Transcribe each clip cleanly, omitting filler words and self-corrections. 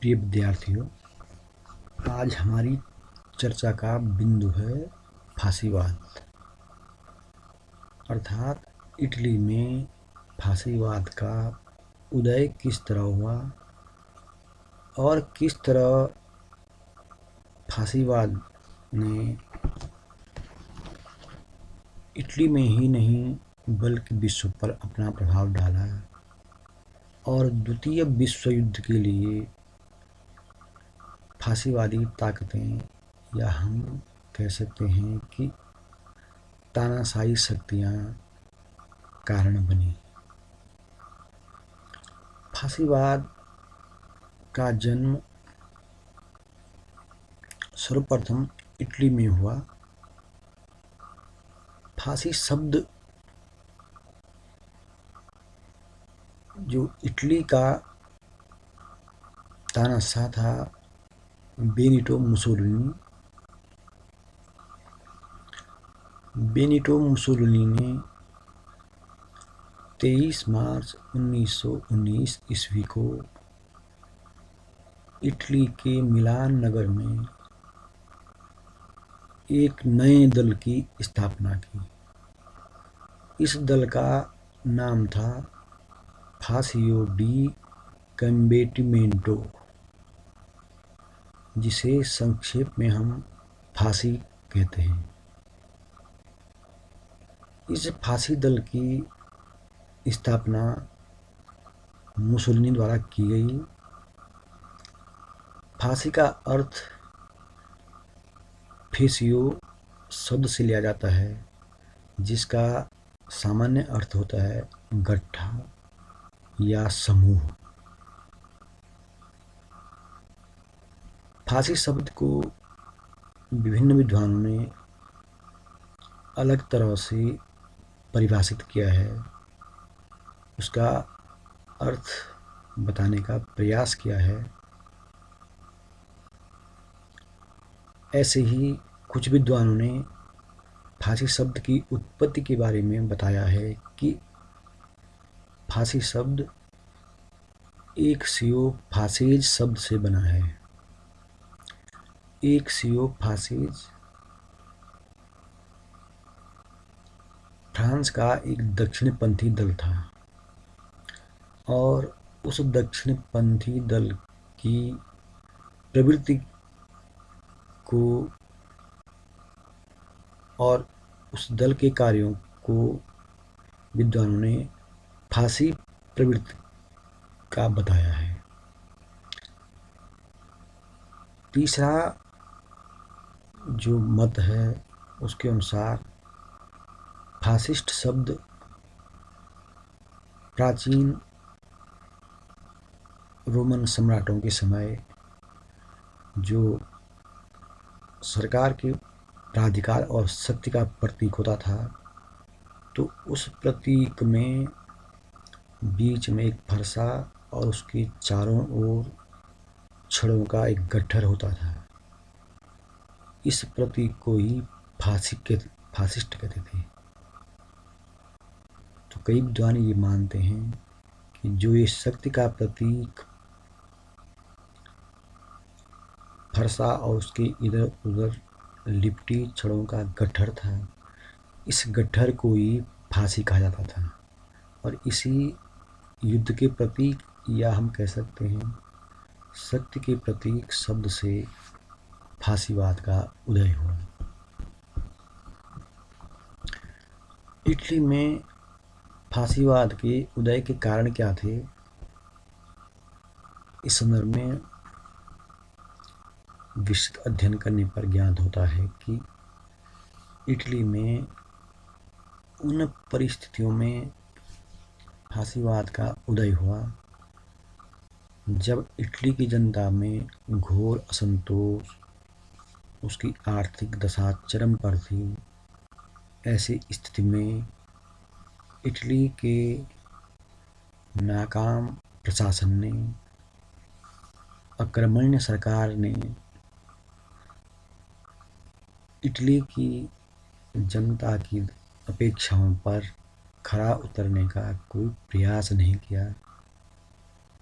प्रिय विद्यार्थियों, आज हमारी चर्चा का बिंदु है फांसीवाद, अर्थात इटली में फांसीवाद का उदय किस तरह हुआ और किस तरह फांसीवाद ने इटली में ही नहीं बल्कि विश्व पर अपना प्रभाव डाला और द्वितीय विश्व युद्ध के लिए फांसीवादी ताकतें, या हम कह सकते हैं कि तानाशाही शक्तियाँ कारण बनी। फांसीवाद का जन्म सर्वप्रथम इटली में हुआ। फांसी शब्द जो इटली का तानाशाह था बेनिटो मुसोलिनी ने 23 मार्च 1919 ईस्वी को इटली के मिलान नगर में एक नए दल की स्थापना की। इस दल का नाम था फासियो डी कम्बैटिमेंटो, जिसे संक्षेप में हम फांसी कहते हैं। इस फांसी दल की स्थापना मुसोलिनी द्वारा की गई। फांसी का अर्थ फेसियो शब्द से लिया जाता है, जिसका सामान्य अर्थ होता है गट्ठा या समूह। फांसी शब्द को विभिन्न विद्वानों ने अलग तरह से परिभाषित किया है, उसका अर्थ बताने का प्रयास किया है। ऐसे ही कुछ विद्वानों ने फांसी शब्द की उत्पत्ति के बारे में बताया है कि फांसी शब्द एक सियो फासेज शब्द से बना है। एक सियो फासेज फ्रांस का एक दक्षिणपंथी दल था और उस दक्षिणपंथी दल की प्रवृत्ति को और उस दल के कार्यों को विद्वानों ने फांसी प्रवृत्ति का बताया है। तीसरा जो मत है उसके अनुसार फासिस्ट शब्द प्राचीन रोमन सम्राटों के समय जो सरकार के प्राधिकार और शक्ति का प्रतीक होता था, तो उस प्रतीक में बीच में एक फरसा और उसके चारों ओर छड़ों का एक गट्ठर होता था। इस प्रतीक को ही फासिस्ट कहते थे। तो कई विद्वान ये मानते हैं कि जो ये शक्ति का प्रतीक फरसा और उसके इधर उधर लिपटी छड़ों का गट्ठर था, इस गट्ठर को ही फांसी कहा जाता था और इसी युद्ध के प्रतीक, या हम कह सकते हैं शक्ति के प्रतीक शब्द से फांसीवाद का उदय हुआ। इटली में फांसीवाद के उदय के कारण क्या थे, इस संदर्भ में विस्तृत अध्ययन करने पर ज्ञात होता है कि इटली में उन परिस्थितियों में फांसीवाद का उदय हुआ जब इटली की जनता में घोर असंतोष, उसकी आर्थिक दशा चरम पर थी। ऐसी स्थिति में इटली के नाकाम प्रशासन ने, अकर्मण्य सरकार ने इटली की जनता की अपेक्षाओं पर खरा उतरने का कोई प्रयास नहीं किया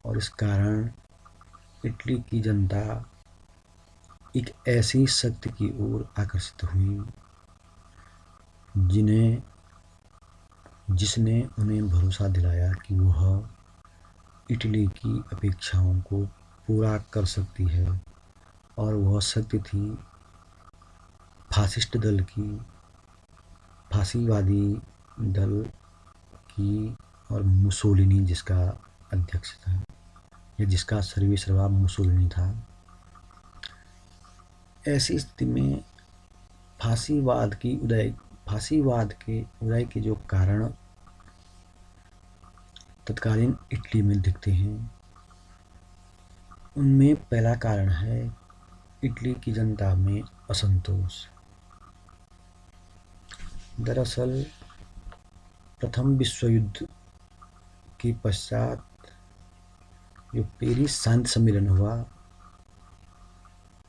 और इस कारण इटली की जनता एक ऐसी शक्ति की ओर आकर्षित हुई जिसने उन्हें भरोसा दिलाया कि वह इटली की अपेक्षाओं को पूरा कर सकती है, और वह शक्ति थी फासिस्ट दल की, फासीवादी दल की, और मुसोलिनी जिसका अध्यक्ष था या जिसका सर्वेसर्वा मुसोलिनी था। ऐसी स्थिति में फासीवाद के उदय के जो कारण तत्कालीन इटली में दिखते हैं, उनमें पहला कारण है इटली की जनता में असंतोष। दरअसल प्रथम विश्व युद्ध के पश्चात जो पेरिस शांति सम्मेलन हुआ,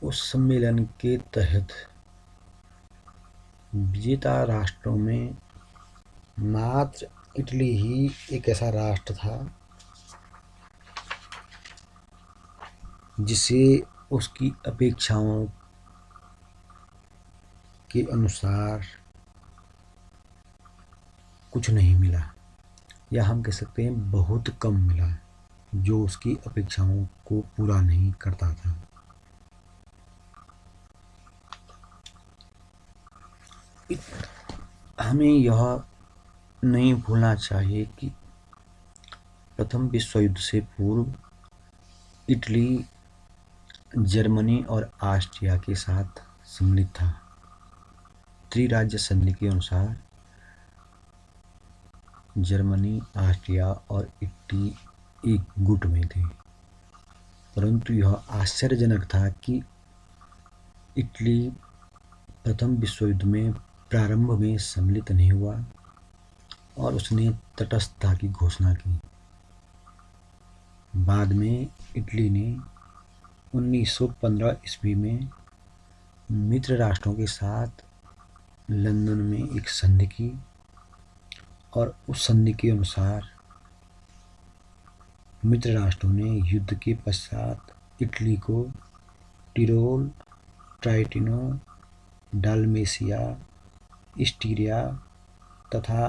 उस सम्मेलन के तहत विजेता राष्ट्रों में मात्र इटली ही एक ऐसा राष्ट्र था जिसे उसकी अपेक्षाओं के अनुसार कुछ नहीं मिला, या हम कह सकते हैं बहुत कम मिला, जो उसकी अपेक्षाओं को पूरा नहीं करता था। हमें यह नहीं भूलना चाहिए कि प्रथम विश्व युद्ध से पूर्व इटली जर्मनी और ऑस्ट्रिया के साथ सम्मिलित था। त्रिराज्य संधि के अनुसार जर्मनी, ऑस्ट्रिया और इटली एक गुट में थे, परंतु यह आश्चर्यजनक था कि इटली प्रथम विश्व युद्ध में प्रारंभ में सम्मिलित नहीं हुआ और उसने तटस्थता की घोषणा की। बाद में इटली ने 1915 ईस्वी में मित्र राष्ट्रों के साथ लंदन में एक संधि की, और उस संधि के अनुसार मित्र राष्ट्रों ने युद्ध के पश्चात इटली को टिरोल, ट्राइटिनो, डाल्मेशिया, इस्टीरिया तथा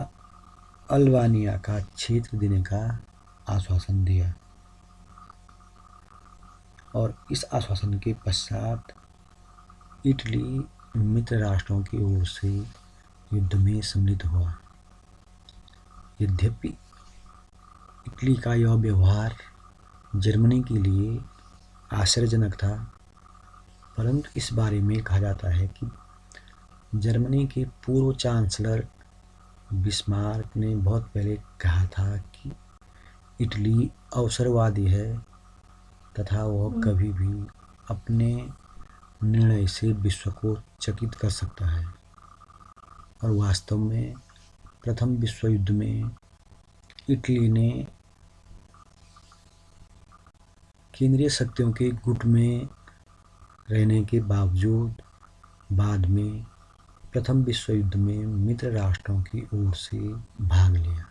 अल्बानिया का क्षेत्र देने का आश्वासन दिया, और इस आश्वासन के पश्चात इटली मित्र राष्ट्रों की ओर से युद्ध में सम्मिलित हुआ। यद्यपि इटली का यह व्यवहार जर्मनी के लिए आश्चर्यजनक था, परंतु इस बारे में कहा जाता है कि जर्मनी के पूर्व चांसलर बिस्मार्क ने बहुत पहले कहा था कि इटली अवसरवादी है तथा वह कभी भी अपने निर्णय से विश्व को चकित कर सकता है। और वास्तव में प्रथम विश्व युद्ध में इटली ने केंद्रीय शक्तियों के गुट में रहने के बावजूद बाद में प्रथम विश्व युद्ध में मित्र राष्ट्रों की ओर से भाग लिया।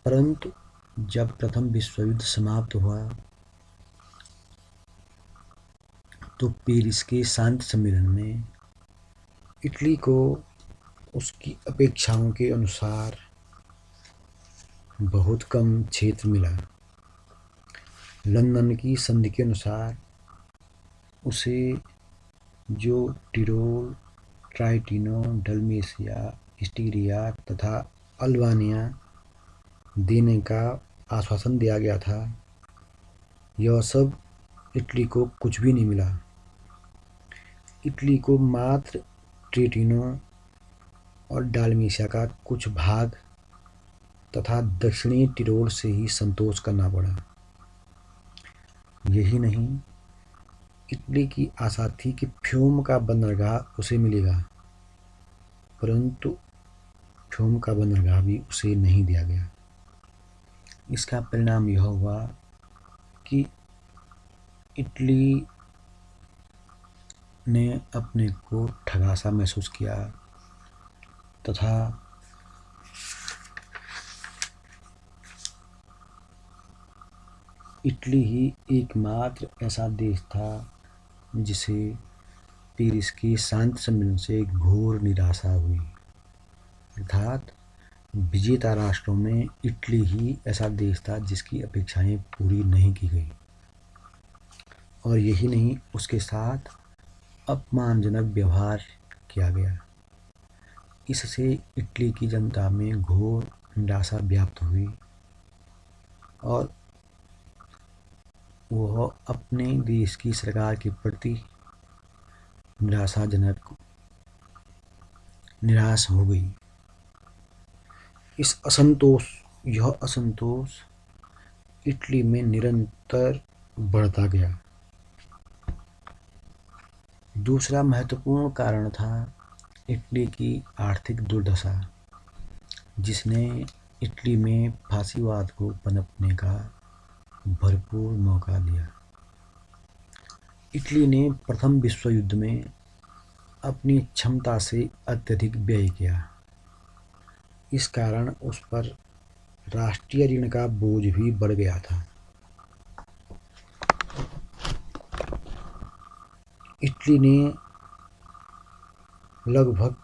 परंतु जब प्रथम विश्व युद्ध समाप्त हुआ तो पेरिस के शांति सम्मेलन में इटली को उसकी अपेक्षाओं के अनुसार बहुत कम क्षेत्र मिला। लंदन की संधि के अनुसार उसे जो टिरोल, ट्राइटिनो, डल्मेशिया, इस्टीरिया तथा अल्बानिया देने का आश्वासन दिया गया था, यह सब इटली को कुछ भी नहीं मिला। इटली को मात्र ट्रेटिनो और डाल्मेशिया का कुछ भाग तथा दक्षिणी टिरोल से ही संतोष करना पड़ा। यही नहीं, इटली की आशा थी कि फ्यूम का बंदरगाह उसे मिलेगा, परंतु फ्यूम का बंदरगाह भी उसे नहीं दिया गया। इसका परिणाम यह हुआ कि इटली ने अपने को ठगा सा महसूस किया तथा इटली ही एकमात्र ऐसा देश था जिसे पेरिस के शांति सम्मेलन से घोर निराशा हुई। अर्थात विजेता राष्ट्रों में इटली ही ऐसा देश था जिसकी अपेक्षाएं पूरी नहीं की गई, और यही नहीं, उसके साथ अपमानजनक व्यवहार किया गया। इससे इटली की जनता में घोर निराशा व्याप्त हुई और वह अपने देश की सरकार के प्रति निराश हो गई। यह असंतोष इटली में निरंतर बढ़ता गया। दूसरा महत्वपूर्ण कारण था इटली की आर्थिक दुर्दशा, जिसने इटली में फासीवाद को पनपने का भरपूर मौका दिया। इटली ने प्रथम विश्व युद्ध में अपनी क्षमता से अत्यधिक व्यय किया। इस कारण उस पर राष्ट्रीय ऋण का बोझ भी बढ़ गया था। इटली ने लगभग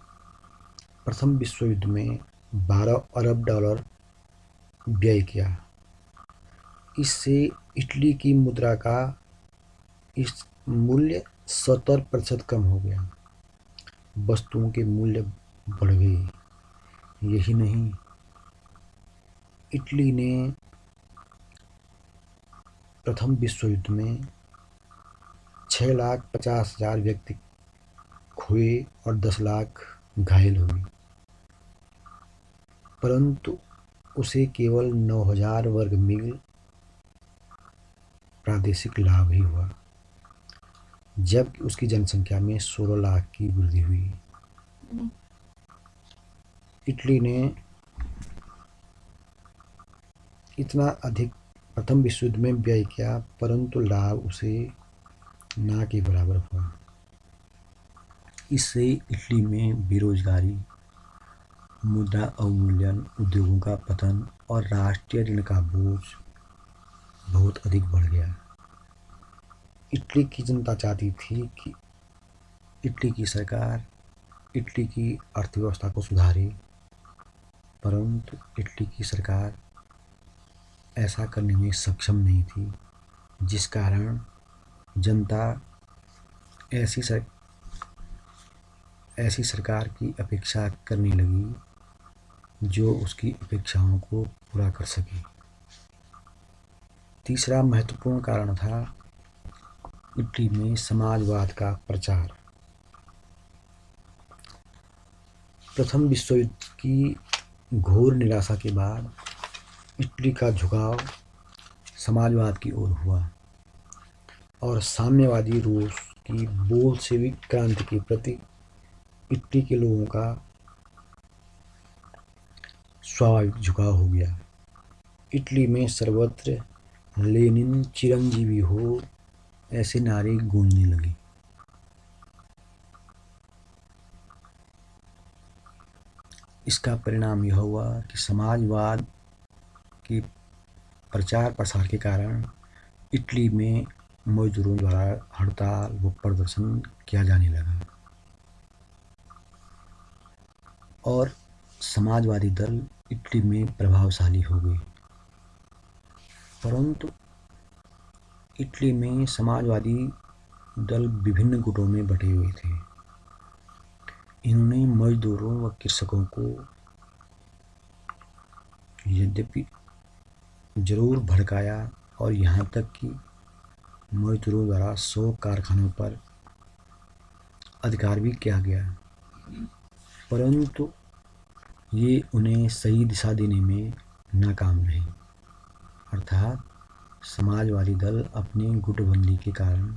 प्रथम विश्व युद्ध में 12 अरब डॉलर व्यय किया। इससे इटली की मुद्रा का इस मूल्य 70% कम हो गया। वस्तुओं के मूल्य बढ़ गए। यही नहीं, इटली ने प्रथम विश्व युद्ध में 6,50,000 व्यक्ति खोए और 10 लाख घायल हुए, परंतु उसे केवल 9,000 वर्ग मील प्रादेशिक लाभ ही हुआ, जबकि उसकी जनसंख्या में 16 लाख की वृद्धि हुई। इटली ने इतना अधिक प्रथम विश्व युद्ध में व्यय किया, परंतु लाभ उसे ना के बराबर हुआ। इससे इटली में बेरोजगारी, मुद्रा अवमूल्यन, उद्योगों का पतन और राष्ट्रीय ऋण का बोझ बहुत अधिक बढ़ गया। इटली की जनता चाहती थी कि इटली की सरकार इटली की अर्थव्यवस्था को सुधारे, परंतु इटली की सरकार ऐसा करने में सक्षम नहीं थी, जिस कारण जनता ऐसी सरकार की अपेक्षा करने लगी जो उसकी अपेक्षाओं को पूरा कर सके। तीसरा महत्वपूर्ण कारण था इटली में समाजवाद का प्रचार। प्रथम विश्व युद्ध की घोर निराशा के बाद इटली का झुकाव समाजवाद की ओर हुआ और साम्यवादी रूस की बोल्शेविक क्रांति के प्रति इटली के लोगों का स्वाभाविक झुकाव हो गया। इटली में सर्वत्र लेनिन चिरंजीवी हो ऐसे नारे गूंजने लगे। इसका परिणाम यह हुआ कि समाजवाद के प्रचार प्रसार के कारण इटली में मजदूरों द्वारा हड़ताल व प्रदर्शन किया जाने लगा और समाजवादी दल इटली में प्रभावशाली हो गए। परंतु इटली में समाजवादी दल विभिन्न गुटों में बटे हुए थे। इन्होंने मजदूरों व कृषकों को यद्यपि जरूर भड़काया और यहाँ तक कि मजदूरों द्वारा 100 कारखानों पर अधिकार भी किया गया, परंतु ये उन्हें सही दिशा देने में नाकाम रहे। अर्थात समाजवादी दल अपनी गुटबंदी के कारण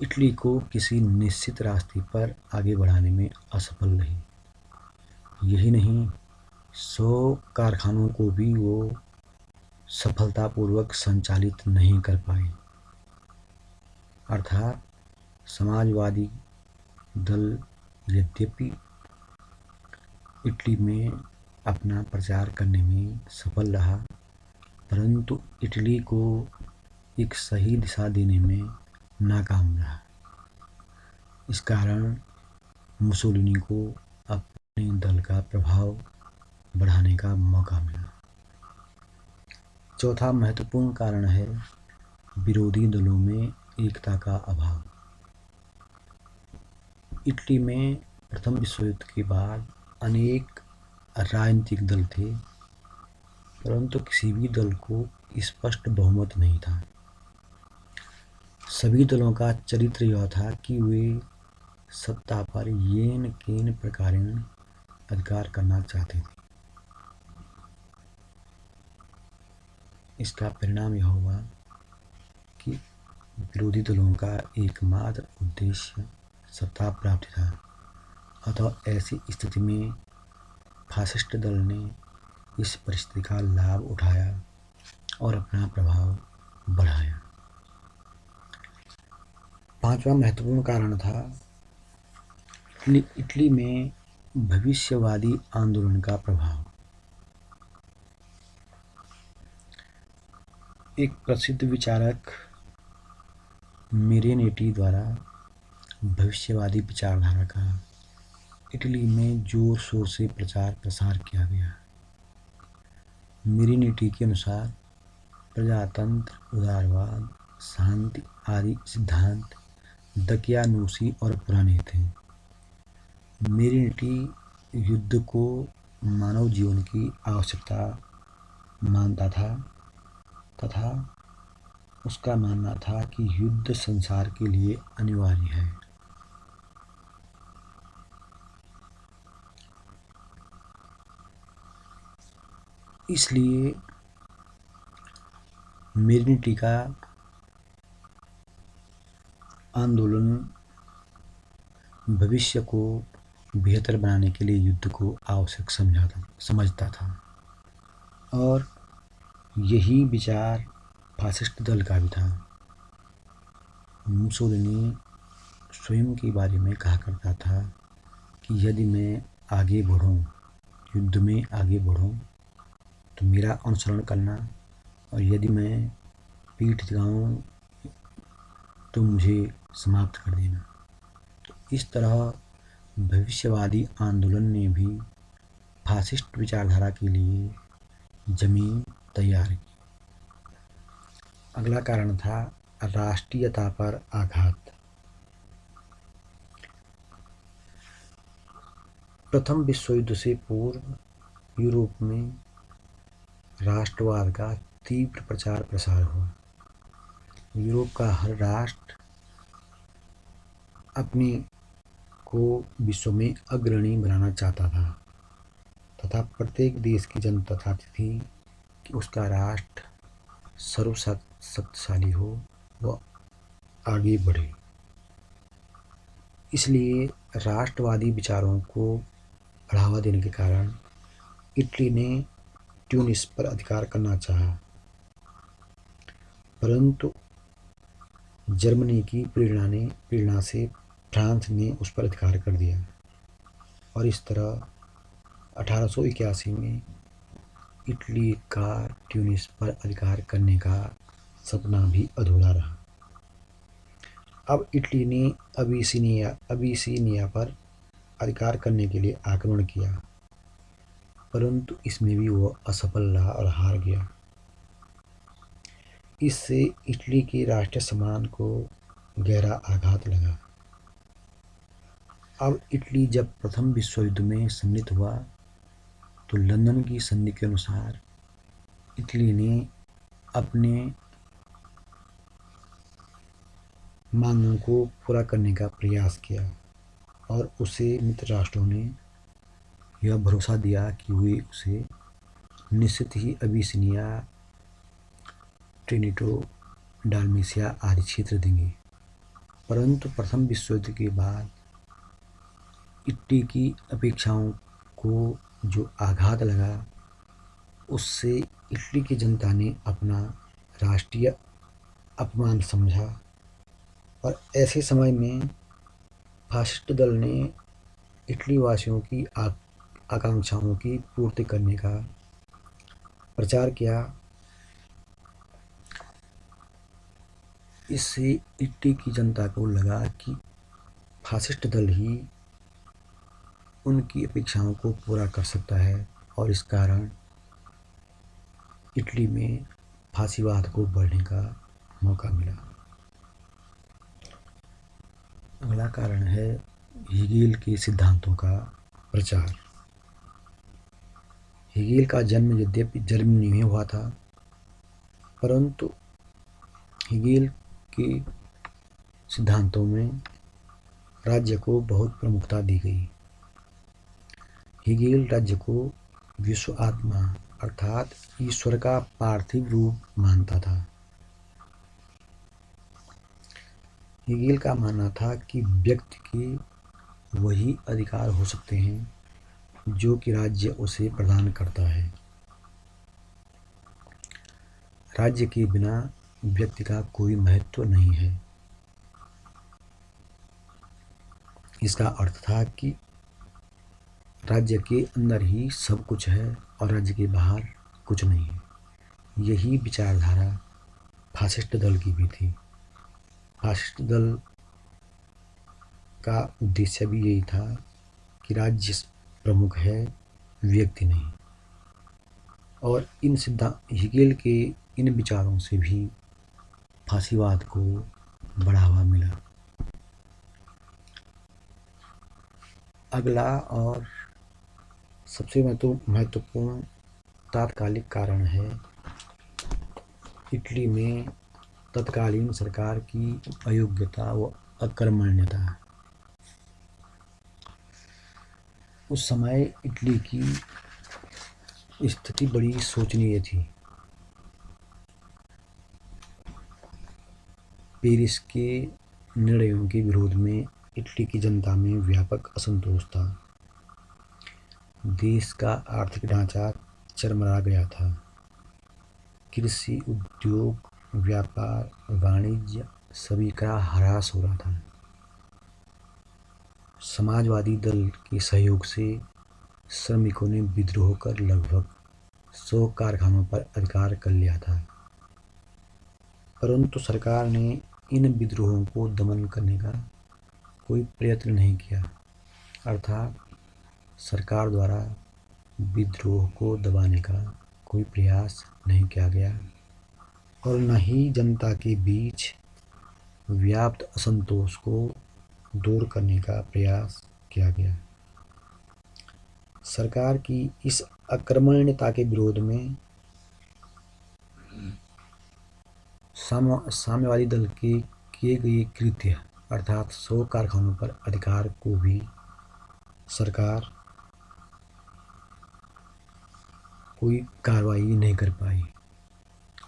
इटली को किसी निश्चित रास्ते पर आगे बढ़ाने में असफल रही। यही नहीं, 100 कारखानों को भी वो सफलतापूर्वक संचालित नहीं कर पाए। अर्थात समाजवादी दल यद्यपि इटली में अपना प्रचार करने में सफल रहा, परंतु इटली को एक सही दिशा देने में नाकाम रहा। इस कारण मुसोलिनी को अपने दल का प्रभाव बढ़ाने का मौका मिला। चौथा महत्वपूर्ण कारण है विरोधी दलों में एकता का अभाव। इटली में प्रथम विश्व युद्ध के बाद अनेक राजनीतिक दल थे, परंतु किसी भी दल को स्पष्ट बहुमत नहीं था। सभी दलों का चरित्र यह था कि वे सत्ता पर येन केन प्रकारेण अधिकार करना चाहते थे। इसका परिणाम यह हुआ कि विरोधी दलों का एकमात्र उद्देश्य सत्ता प्राप्ति था। अतः ऐसी स्थिति में फासिस्ट दल ने इस परिस्थिति का लाभ उठाया और अपना प्रभाव बढ़ाया। पांचवा महत्वपूर्ण कारण था इटली में भविष्यवादी आंदोलन का प्रभाव। एक प्रसिद्ध विचारक मेरेनेटी द्वारा भविष्यवादी विचारधारा का इटली में जोर शोर से प्रचार प्रसार किया गया। मेरेनेटी के अनुसार प्रजातंत्र, उदारवाद, शांति आदि सिद्धांत दकियानूसी और पुराने थे। मेरेनेटी युद्ध को मानव जीवन की आवश्यकता मानता था तथा उसका मानना था कि युद्ध संसार के लिए अनिवार्य है। इसलिए मेरेनेटी का आंदोलन भविष्य को बेहतर बनाने के लिए युद्ध को आवश्यक समझता था और यही विचार फासिस्ट दल का भी था। मुसोलिनी स्वयं के बारे में कहा करता था कि यदि मैं आगे बढ़ूं, युद्ध में आगे बढ़ूं, तो मेरा अनुसरण करना, और यदि मैं पीठ दिखाऊं तो मुझे समाप्त कर देना। तो इस तरह भविष्यवादी आंदोलन ने भी फासिस्ट विचारधारा के लिए जमीन तैयार की। अगला कारण था राष्ट्रीयता पर आघात। प्रथम विश्व युद्ध से पूर्व यूरोप में राष्ट्रवाद का तीव्र प्रचार प्रसार हुआ। यूरोप का हर राष्ट्र अपने को विश्व में अग्रणी बनाना चाहता था तथा प्रत्येक देश की जनता चाहती थी कि उसका राष्ट्र सर्वशक्तिशाली हो व आगे बढ़े। इसलिए राष्ट्रवादी विचारों को बढ़ावा देने के कारण इटली ने ट्यूनिस पर अधिकार करना चाहा, परंतु जर्मनी की प्रेरणा से फ्रांस ने उस पर अधिकार कर दिया और इस तरह 1881 में इटली का ट्यूनिस पर अधिकार करने का सपना भी अधूरा रहा। अब इटली ने अबिसिनिया पर अधिकार करने के लिए आक्रमण किया, परंतु इसमें भी वो असफल रहा और हार गया। इससे इटली के राष्ट्रीय सम्मान को गहरा आघात लगा। अब इटली जब प्रथम विश्व युद्ध में सम्मिलित हुआ तो लंदन की संधि के अनुसार इटली ने अपने मांगों को पूरा करने का प्रयास किया और उसे मित्र राष्ट्रों ने यह भरोसा दिया कि वे उसे निश्चित ही अबिसिनिया, ट्रिनिटो, डालमेसिया आदि क्षेत्र देंगे। परंतु प्रथम विश्व युद्ध के बाद इटली की अपेक्षाओं को जो आघात लगा, उससे इटली की जनता ने अपना राष्ट्रीय अपमान समझा और ऐसे समय में फासिस्ट दल ने इटली वासियों की आकांक्षाओं की पूर्ति करने का प्रचार किया इससे इटली की जनता को लगा कि फासिस्ट दल ही उनकी अपेक्षाओं को पूरा कर सकता है और इस कारण इटली में फासीवाद को बढ़ने का मौका मिला। अगला कारण है हेगेल के सिद्धांतों का प्रचार। हेगेल का जन्म यद्यपि जर्मनी में हुआ था, परंतु हेगेल के सिद्धांतों में राज्य को बहुत प्रमुखता दी गई। हेगेल राज्य को विश्व आत्मा अर्थात ईश्वर का पार्थिव रूप मानता था। हेगेल का मानना था कि व्यक्ति के वही अधिकार हो सकते हैं जो कि राज्य उसे प्रदान करता है। राज्य के बिना व्यक्ति का कोई महत्व नहीं है। इसका अर्थ था कि राज्य के अंदर ही सब कुछ है और राज्य के बाहर कुछ नहीं है। यही विचारधारा फासिस्ट दल की भी थी। फासिस्ट दल का उद्देश्य भी यही था कि राज्य प्रमुख है, व्यक्ति नहीं। और इन हेगेल के इन विचारों से भी फासीवाद को बढ़ावा मिला। अगला और सबसे महत्वपूर्ण तात्कालिक कारण है इटली में तत्कालीन सरकार की अयोग्यता व अकर्मण्यता। उस समय इटली की स्थिति बड़ी शोचनीय थी। पेरिस के निर्णयों के विरोध में इटली की जनता में व्यापक असंतोष था। देश का आर्थिक ढांचा चरमरा गया था। कृषि, उद्योग, व्यापार, वाणिज्य सभी का ह्रास हो रहा था। समाजवादी दल के सहयोग से श्रमिकों ने विद्रोह कर लगभग 100 कारखानों पर अधिकार कर लिया था, परंतु सरकार ने इन विद्रोहों को दमन करने का कोई प्रयत्न नहीं किया। अर्थात सरकार द्वारा विद्रोह को दबाने का कोई प्रयास नहीं किया गया और न ही जनता के बीच व्याप्त असंतोष को दूर करने का प्रयास किया गया। सरकार की इस अकर्मण्यता के विरोध में साम्यवादी दल के किए गए कृत्य अर्थात 100 कारखानों पर अधिकार को भी सरकार कोई कार्रवाई नहीं कर पाई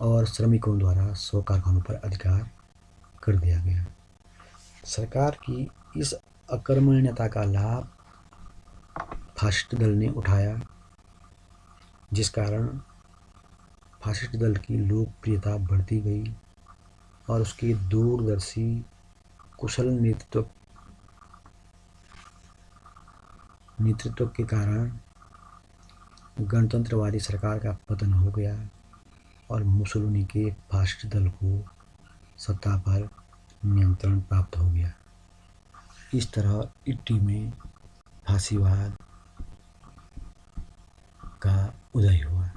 और श्रमिकों द्वारा 100 कारखानों पर अधिकार कर दिया गया। सरकार की इस अकर्मण्यता का लाभ फासिस्ट दल ने उठाया, जिस कारण फासिस्ट दल की लोकप्रियता बढ़ती गई और उसके दूरदर्शी कुशल नेतृत्व के कारण गणतंत्रवादी सरकार का पतन हो गया और मुसोलिनी के फासिस्ट दल को सत्ता पर नियंत्रण प्राप्त हो गया। इस तरह इटली में फासीवाद का उदय हुआ।